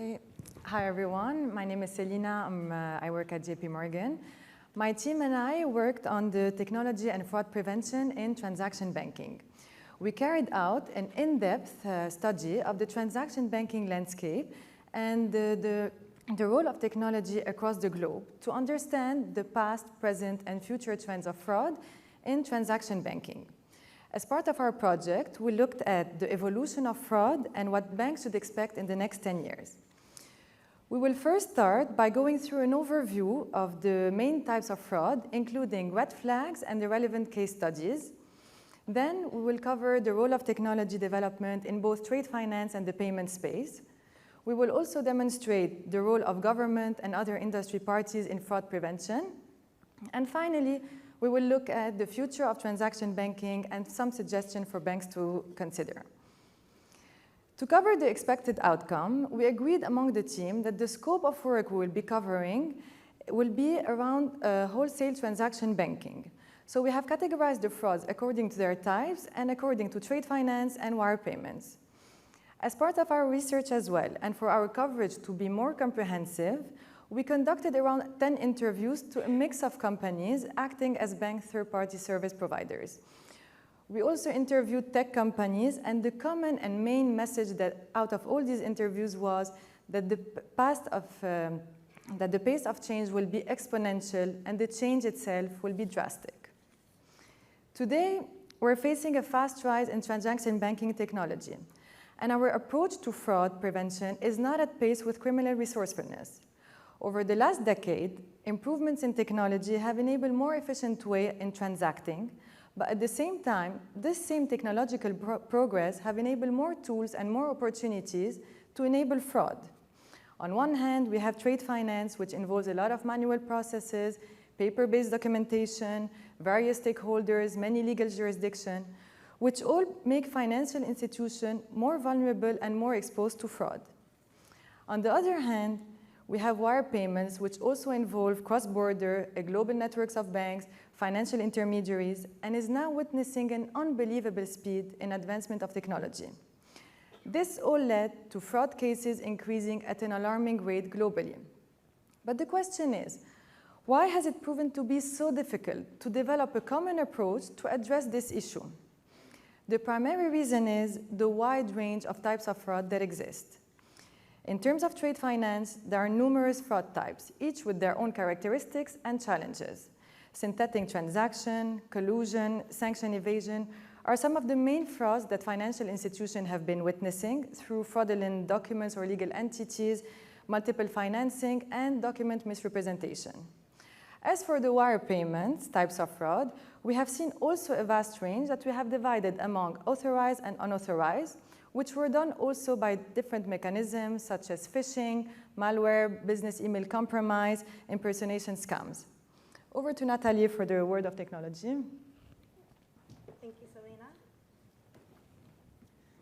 Okay. Hi, everyone. My name is Selina. I work at JP Morgan. My team and I worked on the technology and fraud prevention in transaction banking. We carried out an in-depth study of the transaction banking landscape and the role of technology across the globe to understand the past, present, and future trends of fraud in transaction banking. As part of our project, we looked at the evolution of fraud and what banks should expect in the next 10 years. We will first start by going through an overview of the main types of fraud, including red flags and the relevant case studies. Then we will cover the role of technology development in both trade finance and the payment space. We will also demonstrate the role of government and other industry parties in fraud prevention. And finally, we will look at the future of transaction banking and some suggestions for banks to consider. To cover the expected outcome, we agreed among the team that the scope of work we will be covering will be around wholesale transaction banking. So we have categorized the frauds according to their types and according to trade finance and wire payments. As part of our research as well, and for our coverage to be more comprehensive, we conducted around 10 interviews to a mix of companies acting as bank third-party service providers. We also interviewed tech companies, and the common and main message that out of all these interviews was that the pace of change will be exponential and the change itself will be drastic. Today, we're facing a fast rise in transaction banking technology, and our approach to fraud prevention is not at pace with criminal resourcefulness. Over the last decade, improvements in technology have enabled more efficient way in transacting, but at the same time, this same technological progress have enabled more tools and more opportunities to enable fraud. On one hand, we have trade finance, which involves a lot of manual processes, paper-based documentation, various stakeholders, many legal jurisdictions, which all make financial institutions more vulnerable and more exposed to fraud. On the other hand, we have wire payments, which also involve cross-border, global networks of banks, financial intermediaries, and is now witnessing an unbelievable speed in advancement of technology. This all led to fraud cases increasing at an alarming rate globally. But the question is, why has it proven to be so difficult to develop a common approach to address this issue? The primary reason is the wide range of types of fraud that exist. In terms of trade finance, there are numerous fraud types, each with their own characteristics and challenges. Synthetic transaction, collusion, sanction evasion are some of the main frauds that financial institutions have been witnessing through fraudulent documents or legal entities, multiple financing, and document misrepresentation. As for the wire payments, types of fraud, we have seen also a vast range that we have divided among authorized and unauthorized, which were done also by different mechanisms such as phishing, malware, business email compromise, impersonation scams. Over to Natalie for the word of technology. Thank you, Selina.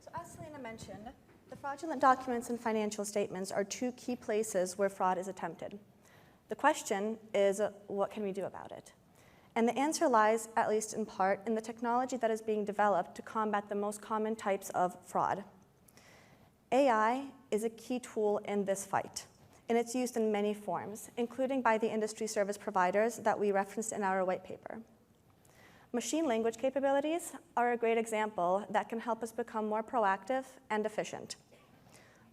So as Selina mentioned, the fraudulent documents and financial statements are two key places where fraud is attempted. The question is, what can we do about it? And the answer lies, at least in part, in the technology that is being developed to combat the most common types of fraud. AI is a key tool in this fight, and it's used in many forms, including by the industry service providers that we referenced in our white paper. Machine language capabilities are a great example that can help us become more proactive and efficient.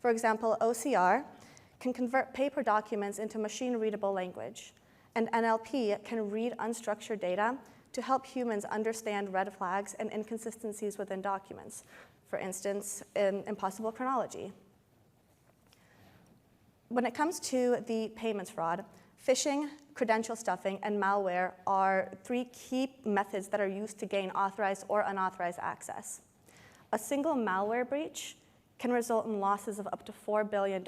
For example, OCR can convert paper documents into machine-readable language, and NLP can read unstructured data to help humans understand red flags and inconsistencies within documents, for instance, in impossible chronology. When it comes to the payments fraud, phishing, credential stuffing, and malware are three key methods that are used to gain authorized or unauthorized access. A single malware breach can result in losses of up to $4 billion,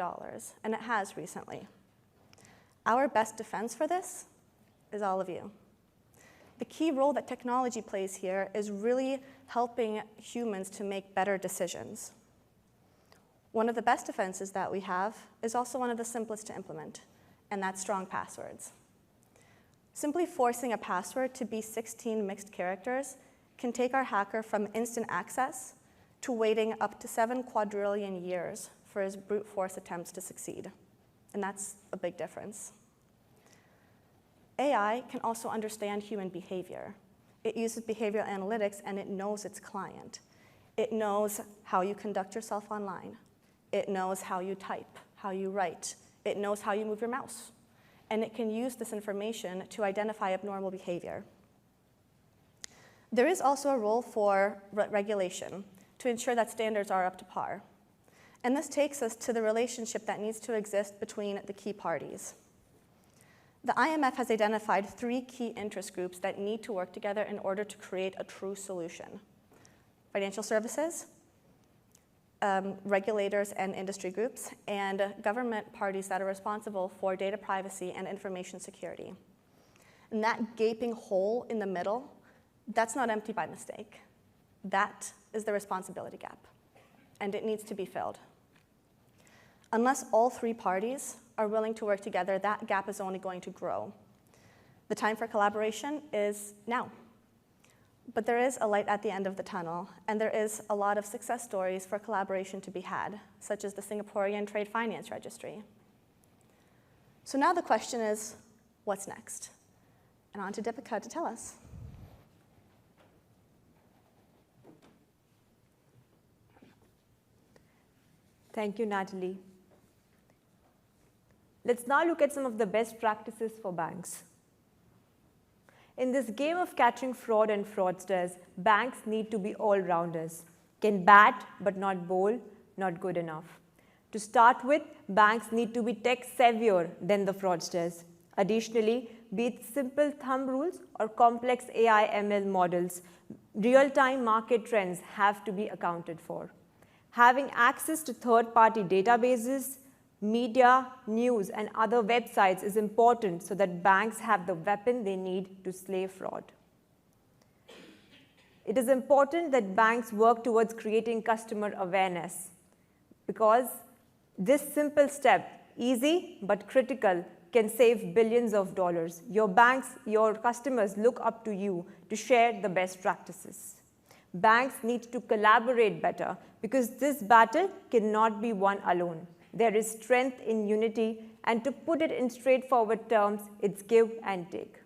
and it has recently. Our best defense for this is all of you. The key role that technology plays here is really helping humans to make better decisions. One of the best defenses that we have is also one of the simplest to implement, and that's strong passwords. Simply forcing a password to be 16 mixed characters can take our hacker from instant access to waiting up to 7 quadrillion years for his brute force attempts to succeed. And that's a big difference. AI can also understand human behavior. It uses behavioral analytics, and it knows its client. It knows how you conduct yourself online. It knows how you type, how you write. It knows how you move your mouse. And it can use this information to identify abnormal behavior. There is also a role for regulation to ensure that standards are up to par. And this takes us to the relationship that needs to exist between the key parties. The IMF has identified 3 key interest groups that need to work together in order to create a true solution: financial services, regulators and industry groups, and government parties that are responsible for data privacy and information security. And that gaping hole in the middle, that's not empty by mistake. That is the responsibility gap, and it needs to be filled. Unless all 3 parties are willing to work together, that gap is only going to grow. The time for collaboration is now. But there is a light at the end of the tunnel, and there is a lot of success stories for collaboration to be had, such as the Singaporean Trade Finance Registry. So now the question is, what's next? And on to Deepika to tell us. Thank you, Natalie. Let's now look at some of the best practices for banks. In this game of catching fraud and fraudsters, banks need to be all-rounders. Can bat, but not bowl, not good enough. To start with, banks need to be tech-savvier than the fraudsters. Additionally, be it simple thumb rules or complex AI/ML models, real-time market trends have to be accounted for. Having access to third-party databases, media, news, and other websites is important so that banks have the weapon they need to slay fraud. It is important that banks work towards creating customer awareness, because this simple step, easy but critical, can save billions of dollars. Your banks, your customers look up to you to share the best practices. Banks need to collaborate better, because this battle cannot be won alone. There is strength in unity, and to put it in straightforward terms, it's give and take.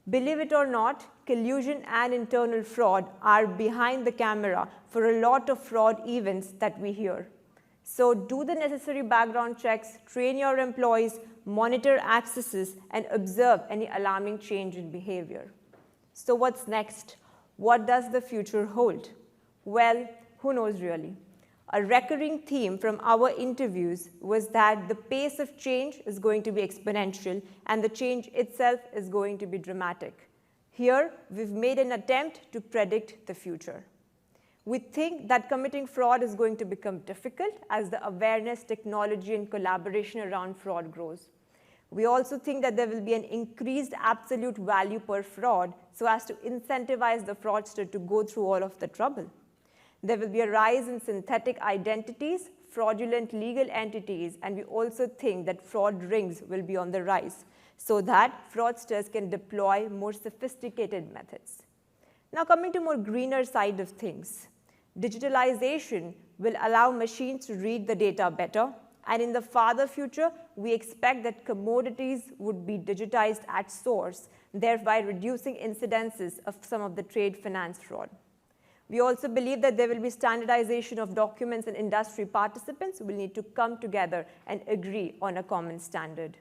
Believe it or not, collusion and internal fraud are behind the camera for a lot of fraud events that we hear. So do the necessary background checks, train your employees, monitor accesses, and observe any alarming change in behavior. So what's next? What does the future hold? Well, who knows really? A recurring theme from our interviews was that the pace of change is going to be exponential, and the change itself is going to be dramatic. Here, we've made an attempt to predict the future. We think that committing fraud is going to become difficult as the awareness, technology, and collaboration around fraud grows. We also think that there will be an increased absolute value per fraud so as to incentivize the fraudster to go through all of the trouble. There will be a rise in synthetic identities, fraudulent legal entities, and we also think that fraud rings will be on the rise so that fraudsters can deploy more sophisticated methods. Now coming to more greener side of things, digitalization will allow machines to read the data better, and in the farther future, we expect that commodities would be digitized at source, thereby reducing incidences of some of the trade finance fraud. We also believe that there will be standardization of documents, and industry participants will need to come together and agree on a common standard.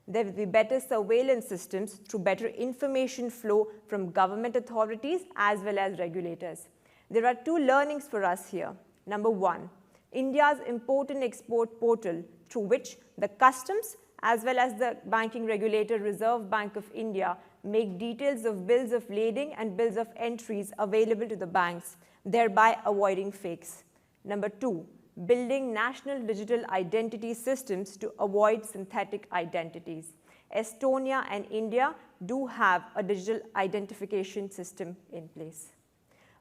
There will be better surveillance systems through better information flow from government authorities as well as regulators. There are 2 learnings for us here. Number 1, India's import and export portal, through which the customs as well as the banking regulator Reserve Bank of India make details of bills of lading and bills of entries available to the banks, thereby avoiding fakes. Number 2, building national digital identity systems to avoid synthetic identities. Estonia and India do have a digital identification system in place.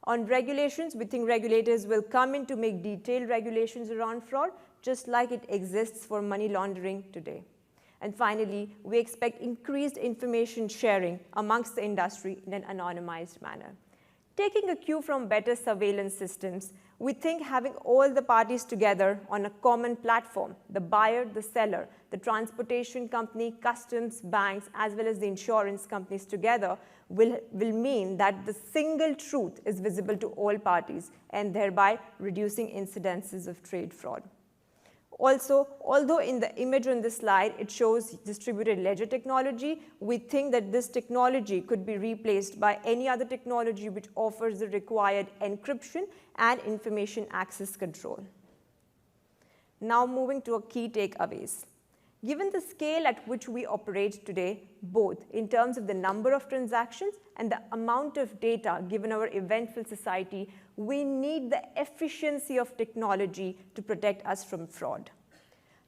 On regulations, we think regulators will come in to make detailed regulations around fraud, just like it exists for money laundering today. And finally, we expect increased information sharing amongst the industry in an anonymized manner. Taking a cue from better surveillance systems, we think having all the parties together on a common platform, the buyer, the seller, the transportation company, customs, banks, as well as the insurance companies together will mean that the single truth is visible to all parties and thereby reducing incidences of trade fraud. Also, although in the image on this slide it shows distributed ledger technology, we think that this technology could be replaced by any other technology which offers the required encryption and information access control. Now moving to our key takeaways. Given the scale at which we operate today, both in terms of the number of transactions and the amount of data given our eventful society, we need the efficiency of technology to protect us from fraud.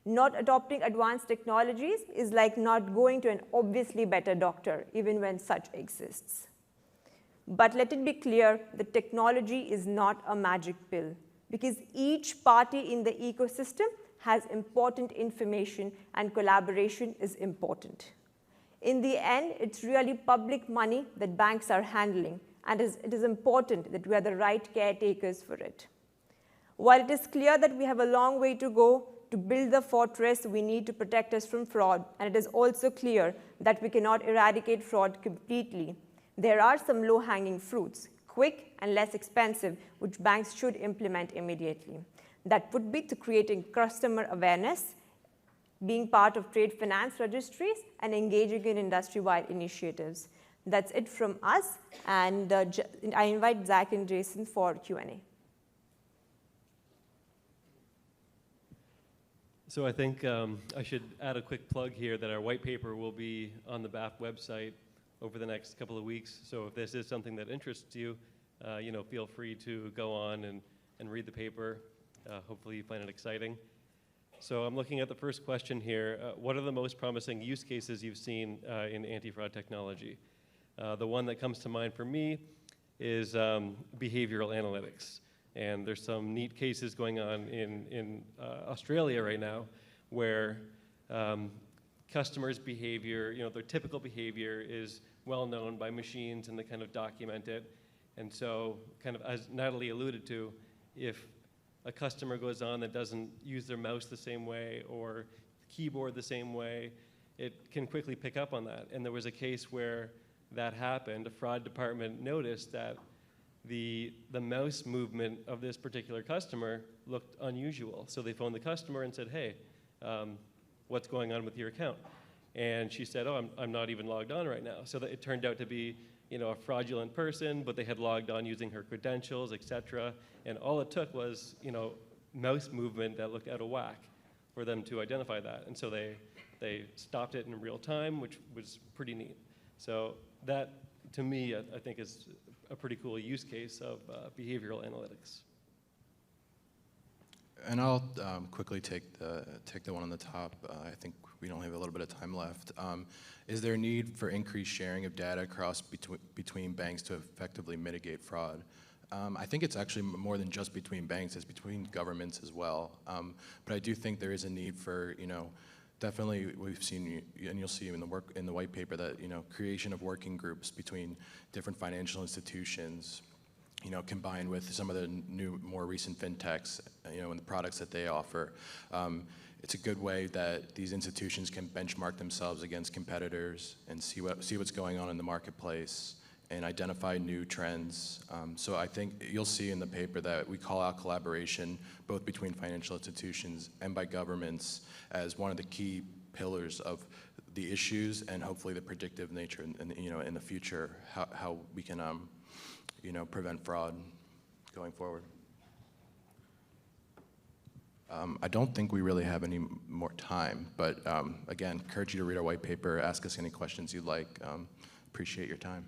Not adopting advanced technologies is like not going to an obviously better doctor, even when such exists. But let it be clear that technology is not a magic pill, because each party in the ecosystem has important information and collaboration is important. In the end, it's really public money that banks are handling, and it is important that we are the right caretakers for it. While it is clear that we have a long way to go to build the fortress we need to protect us from fraud, and it is also clear that we cannot eradicate fraud completely, there are some low-hanging fruits, quick and less expensive, which banks should implement immediately. That would be to creating customer awareness, being part of trade finance registries, and engaging in industry-wide initiatives. That's it from us, and I invite Zach and Jason for Q&A. So I think I should add a quick plug here that our white paper will be on the BAFT website over the next couple of weeks. So if this is something that interests you, feel free to go on and read the paper. Hopefully you find it exciting. So I'm looking at the first question here. What are the most promising use cases you've seen in anti-fraud technology? The one that comes to mind for me is behavioral analytics. And there's some neat cases going on in Australia right now where customers' behavior, their typical behavior is well known by machines and they kind of document it. And so kind of as Natalie alluded to, if a customer goes on that doesn't use their mouse the same way or keyboard the same way, it can quickly pick up on that. And there was a case where that happened. A fraud department noticed that the mouse movement of this particular customer looked unusual. So they phoned the customer and said, hey, what's going on with your account? And she said, oh, I'm not even logged on right now. So that it turned out to be a fraudulent person, but they had logged on using her credentials, et cetera. And all it took was, mouse movement that looked out of whack for them to identify that. And so they stopped it in real time, which was pretty neat. So that, to me, I think is a pretty cool use case of behavioral analytics. And I'll quickly take the one on the top. I think we only have a little bit of time left. Is there a need for increased sharing of data across between banks to effectively mitigate fraud? I think it's actually more than just between banks, it's between governments as well. But I do think there is a need for, definitely we've seen, and you'll see in the white paper that, creation of working groups between different financial institutions, combined with some of the new, more recent fintechs, and the products that they offer. It's a good way that these institutions can benchmark themselves against competitors and see what's going on in the marketplace and identify new trends. So I think you'll see in the paper that we call out collaboration both between financial institutions and by governments as one of the key pillars of the issues and hopefully the predictive nature in the future, how we can prevent fraud going forward. I don't think we really have any more time, but again, encourage you to read our white paper, ask us any questions you'd like. Appreciate your time.